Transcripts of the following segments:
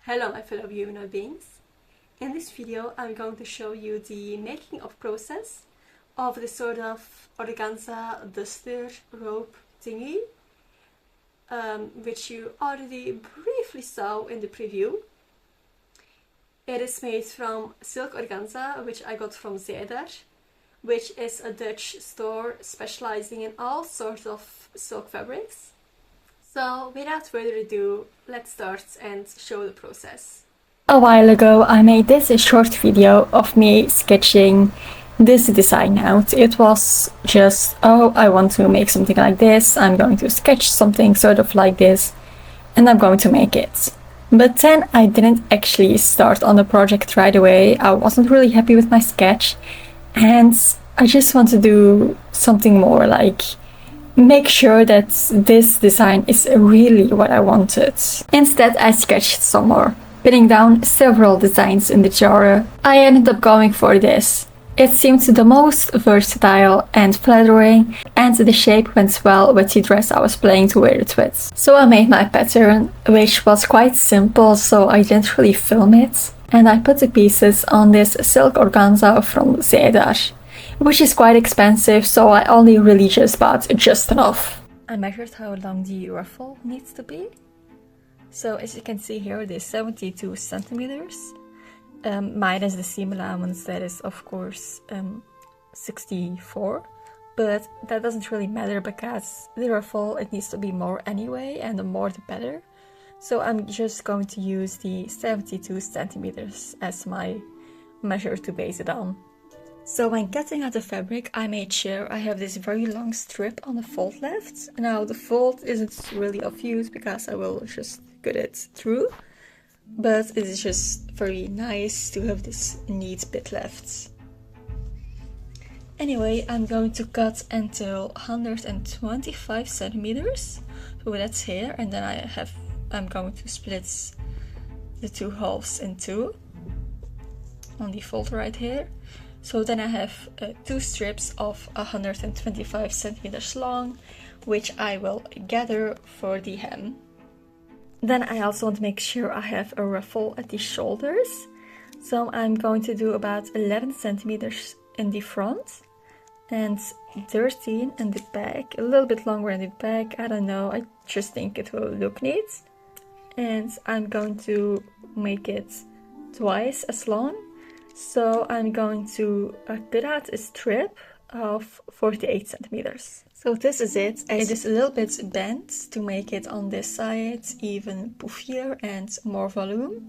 Hello my fellow human beings. In this video I'm going to show you the making of process of this sort of organza duster rope thingy, which you already briefly saw in the preview. It is made from silk organza, which I got from Zeder, which is a Dutch store specializing in all sorts of silk fabrics. So without further ado, let's start and show the process. A while ago I made this short video of me sketching this design out. It was just, oh, I want to make something like this, I'm going to sketch something sort of like this, and I'm going to make it. But then I didn't actually start on the project right away. I wasn't really happy with my sketch, and I just want to do something more, like make sure that this design is really what I wanted. Instead, I sketched some more, pinning down several designs in the jar. I ended up going for this. It seemed the most versatile and flattering, and the shape went well with the dress I was planning to wear it with. So I made my pattern, which was quite simple, so I didn't really film it. And I put the pieces on this silk organza from Zeder, which is quite expensive, so I only really just bought just enough. I measured how long the ruffle needs to be. So as you can see here, it is 72 centimeters. Minus the seam allowance, that is of course 64. But that doesn't really matter because the ruffle, it needs to be more anyway, and the more the better. So I'm just going to use the 72 centimeters as my measure to base it on. So when cutting out the fabric, I made sure I have this very long strip on the fold left. Now the fold isn't really of use because I will just cut it through, but it is just very nice to have this neat bit left. Anyway, I'm going to cut until 125 centimeters, so that's here, and then I'm going to split the two halves in two on the fold right here. So then I have two strips of 125 centimeters long, which I will gather for the hem. Then I also want to make sure I have a ruffle at the shoulders. So I'm going to do about 11 centimeters in the front and 13 in the back, a little bit longer in the back, I don't know, I just think it will look neat. And I'm going to make it twice as long. So I'm going to cut out a strip of 48 centimeters. So this is it. It is a little bit bent to make it on this side even poofier and more volume.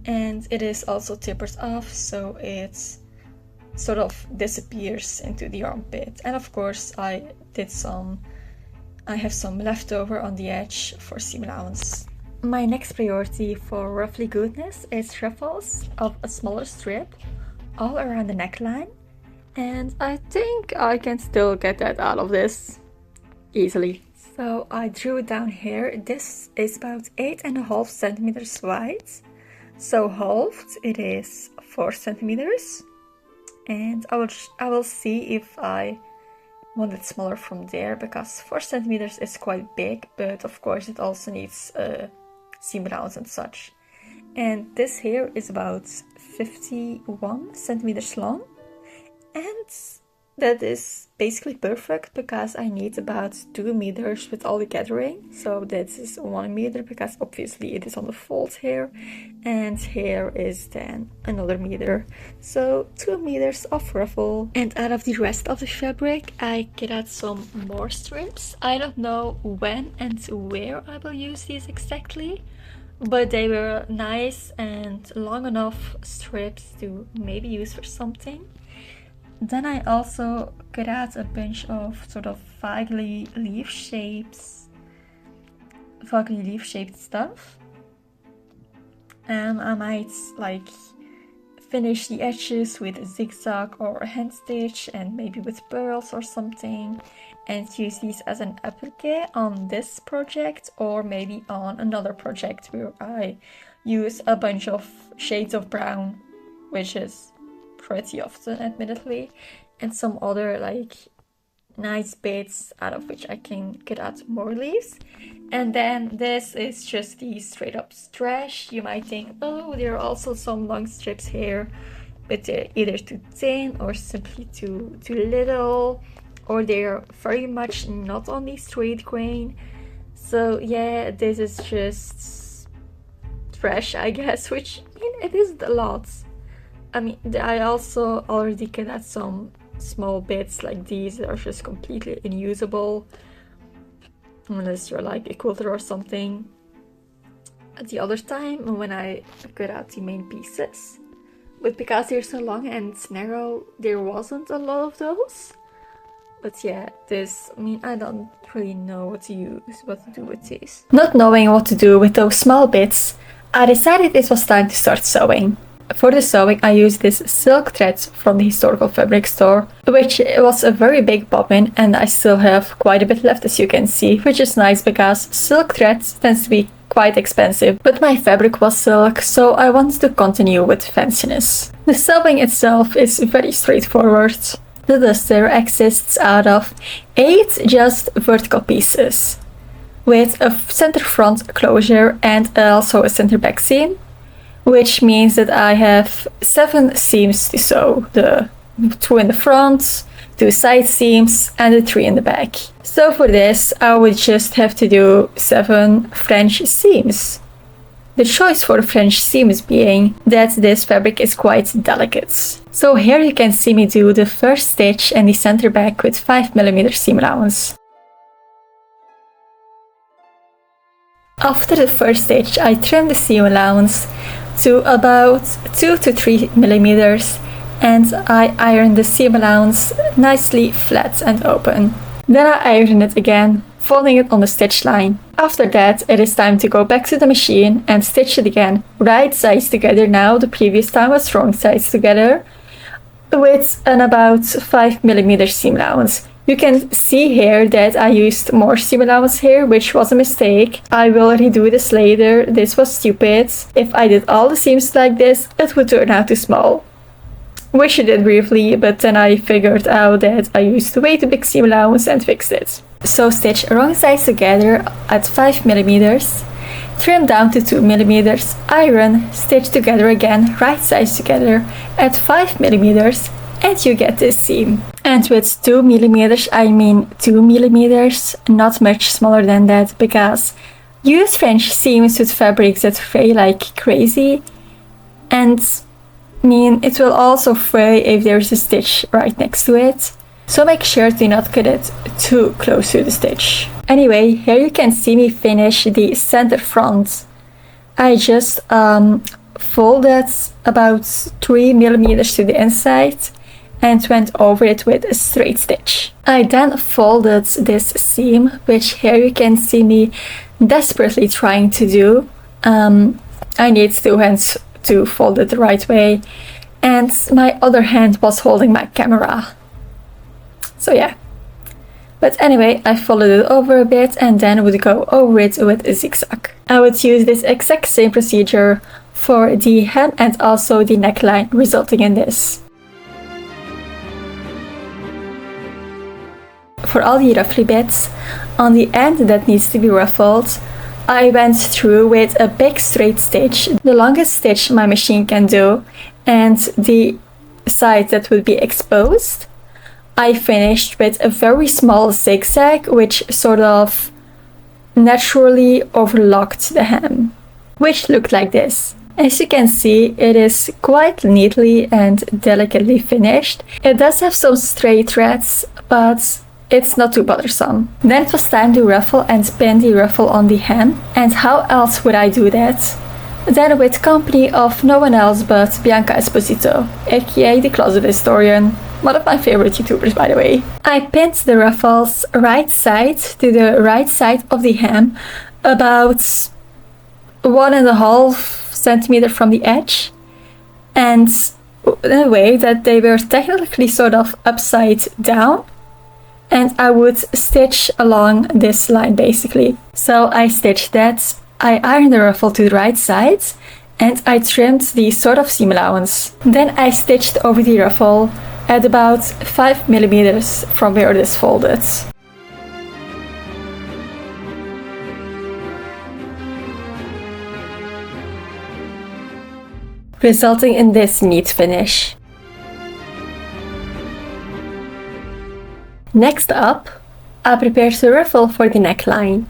And it is also tapered off, so it sort of disappears into the armpit. And of course I have some leftover on the edge for seam allowance. My next priority for roughly goodness is ruffles of a smaller strip all around the neckline, and I think I can still get that out of this easily. So I drew it down here. This is about 8.5 centimeters wide, so halved it is 4 centimeters, and I will see if I want it smaller from there, because 4 centimeters is quite big, but of course it also needs seam allowance and such. And this here is about 51 centimeters long, and that is basically perfect because I need about 2 meters with all the gathering. So that is 1 meter because obviously it is on the fold here, and here is then another meter, so 2 meters of ruffle. And out of the rest of the fabric I cut out some more strips. I don't know when and where I will use these exactly, but they were nice and long enough strips to maybe use for something. Then I also cut out a bunch of sort of vaguely leaf-shaped stuff. And I might like finish the edges with a zigzag or a hand stitch, and maybe with pearls or something, and use these as an applique on this project, or maybe on another project where I use a bunch of shades of brown, which is pretty often admittedly, and some other like nice bits out of which I can cut out more leaves. And then this is just the straight up stretch. You might think, oh, there are also some long strips here, but they're either too thin or simply too little, or they're very much not on the straight grain. So yeah, this is just trash, I guess, which I mean, it isn't a lot. I mean, I also already cut out some small bits like these that are just completely unusable, unless you're like a quilter or something. At the other time, when I cut out the main pieces, but because they're so long and narrow, there wasn't a lot of those. But yeah, this, I mean, I don't really know what to do with these. Not knowing what to do with those small bits, I decided it was time to start sewing. For the sewing, I used this silk thread from the historical fabric store, which was a very big bobbin, and I still have quite a bit left, as you can see, which is nice because silk thread tends to be quite expensive, but my fabric was silk, so I wanted to continue with fanciness. The sewing itself is very straightforward. The duster exists out of 8 just vertical pieces, with a center front closure and also a center back seam, which means that I have 7 seams to sew, the 2 in the front, 2 side seams, and the 3 in the back. So for this, I would just have to do 7 French seams. The choice for French seams being that this fabric is quite delicate. So here you can see me do the first stitch and the center back with 5mm seam allowance. After the first stitch, I trimmed the seam allowance to about 2 to 3mm, and I ironed the seam allowance nicely flat and open. Then I ironed it again, folding it on the stitch line. After that, it is time to go back to the machine and stitch it again, right sides together now. The previous time was wrong sides together, with an about 5mm seam allowance. You can see here that I used more seam allowance here, which was a mistake. I will redo this later. This was stupid. If I did all the seams like this, it would turn out too small. Wish I did briefly, but then I figured out that I used way too big seam allowance and fixed it. So stitch wrong sides together at 5mm, trim down to 2mm, iron, stitch together again, right sides together at 5mm, and you get this seam. And with 2mm, I mean 2mm, not much smaller than that, because use French seams with fabrics that fray like crazy, and I mean it will also fray if there's a stitch right next to it. So make sure to not cut it too close to the stitch. Anyway, here you can see me finish the center front. I just folded about 3mm to the inside and went over it with a straight stitch. I then folded this seam, which here you can see me desperately trying to do. I need 2 hands to fold it the right way, and my other hand was holding my camera. So yeah. But anyway, I folded it over a bit and then would go over it with a zigzag. I would use this exact same procedure for the hem and also the neckline, resulting in this. For all the ruffly bits, on the end that needs to be ruffled, I went through with a big straight stitch, the longest stitch my machine can do, and the side that would be exposed. I finished with a very small zigzag, which sort of naturally overlocked the hem, which looked like this. As you can see, it is quite neatly and delicately finished. It does have some stray threads, but it's not too bothersome. Then it was time to ruffle and pin the ruffle on the hem. And how else would I do that? Then with company of no one else but Bianca Esposito, aka the Closet Historian, one of my favorite YouTubers by the way. I pinned the ruffles right side to the right side of the hem, about 1.5 centimeters from the edge, and in a way that they were technically sort of upside down. And I would stitch along this line basically. So I stitched that, I ironed the ruffle to the right side, and I trimmed the sort of seam allowance. Then I stitched over the ruffle at about 5 millimeters from where it is folded. Resulting in this neat finish. Next up, I prepared the ruffle for the neckline.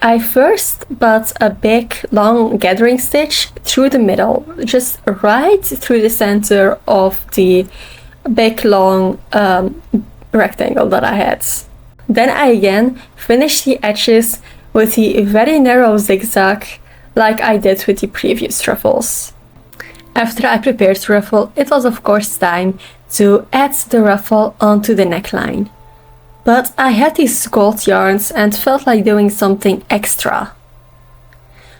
I first bought a big long gathering stitch through the middle, just right through the center of the big long rectangle that I had. Then I again finished the edges with the very narrow zigzag like I did with the previous ruffles. After I prepared the ruffle, it was of course time to add the ruffle onto the neckline. But I had these gold yarns and felt like doing something extra,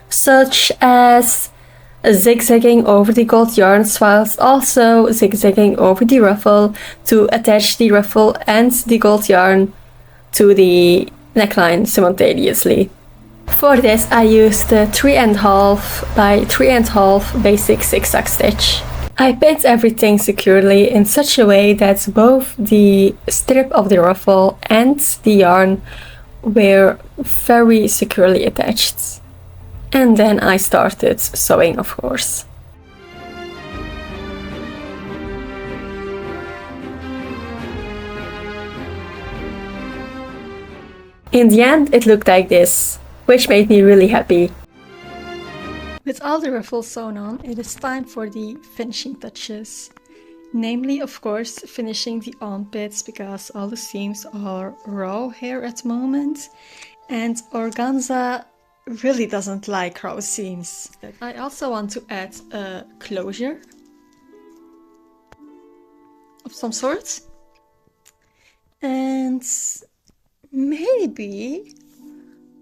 such as zigzagging over the gold yarns whilst also zigzagging over the ruffle to attach the ruffle and the gold yarn to the neckline simultaneously. For this I used the 3.5 by 3.5 basic zigzag stitch. I pinned everything securely in such a way that both the strip of the ruffle and the yarn were very securely attached. And then I started sewing, of course. In the end, it looked like this, which made me really happy. With all the ruffles sewn on, it is time for the finishing touches. Namely, of course, finishing the armpits because all the seams are raw here at the moment. And organza really doesn't like raw seams. I also want to add a closure of some sort. And maybe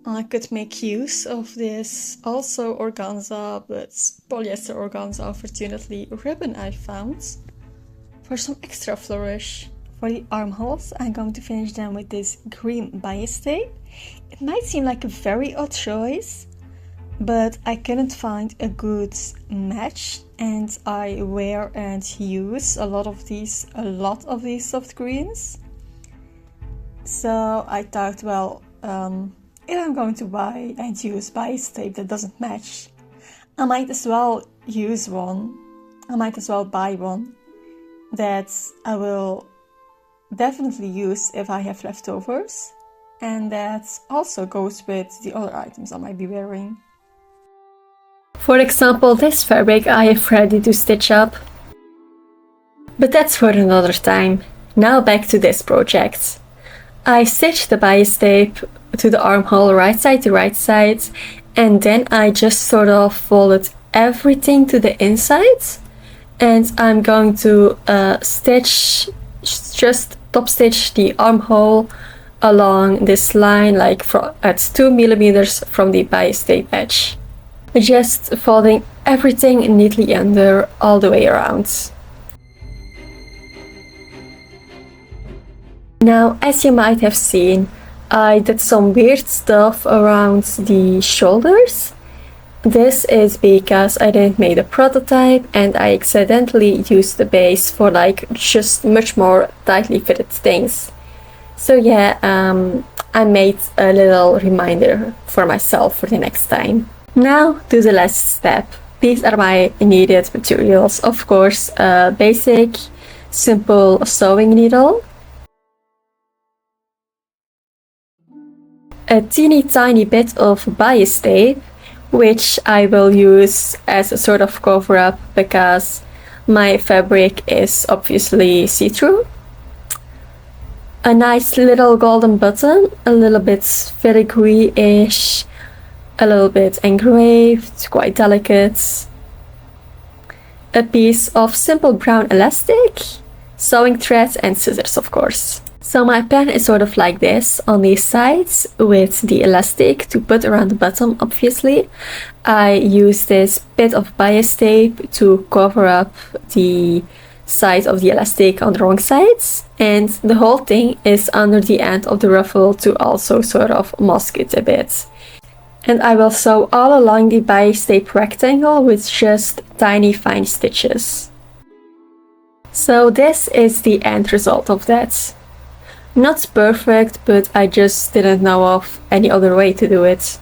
I could make use of this also organza, but polyester organza, unfortunately, ribbon I found for some extra flourish. For the armholes, I'm going to finish them with this green bias tape. It might seem like a very odd choice, but I couldn't find a good match, and I wear and use a lot of these soft greens. So I thought, well, if I'm going to buy and use bias tape that doesn't match, I might as well use one. I might as well buy one that I will definitely use if I have leftovers, and that also goes with the other items I might be wearing. For example, this fabric I have ready to stitch up. But that's for another time. Now back to this project. I stitched the bias tape to the armhole right side to right side, and then I just sort of folded everything to the inside, and I'm going to just top stitch the armhole along this line, like at 2 millimeters from the bias tape edge, just folding everything neatly under all the way around. Now, as you might have seen, I did some weird stuff around the shoulders. This is because I didn't make a prototype and I accidentally used the base for like just much more tightly fitted things. So yeah, I made a little reminder for myself for the next time. Now to the last step. These are my needed materials. Of course, a basic, simple sewing needle, a teeny tiny bit of bias tape, which I will use as a sort of cover up because my fabric is obviously see-through, a nice little golden button, a little bit filigree-ish, a little bit engraved, quite delicate, a piece of simple brown elastic, sewing thread and scissors, of course. So my pen is sort of like this on the sides with the elastic to put around the bottom, obviously. I use this bit of bias tape to cover up the side of the elastic on the wrong sides, and the whole thing is under the end of the ruffle to also sort of mask it a bit. And I will sew all along the bias tape rectangle with just tiny fine stitches. So this is the end result of that. Not perfect, but I just didn't know of any other way to do it.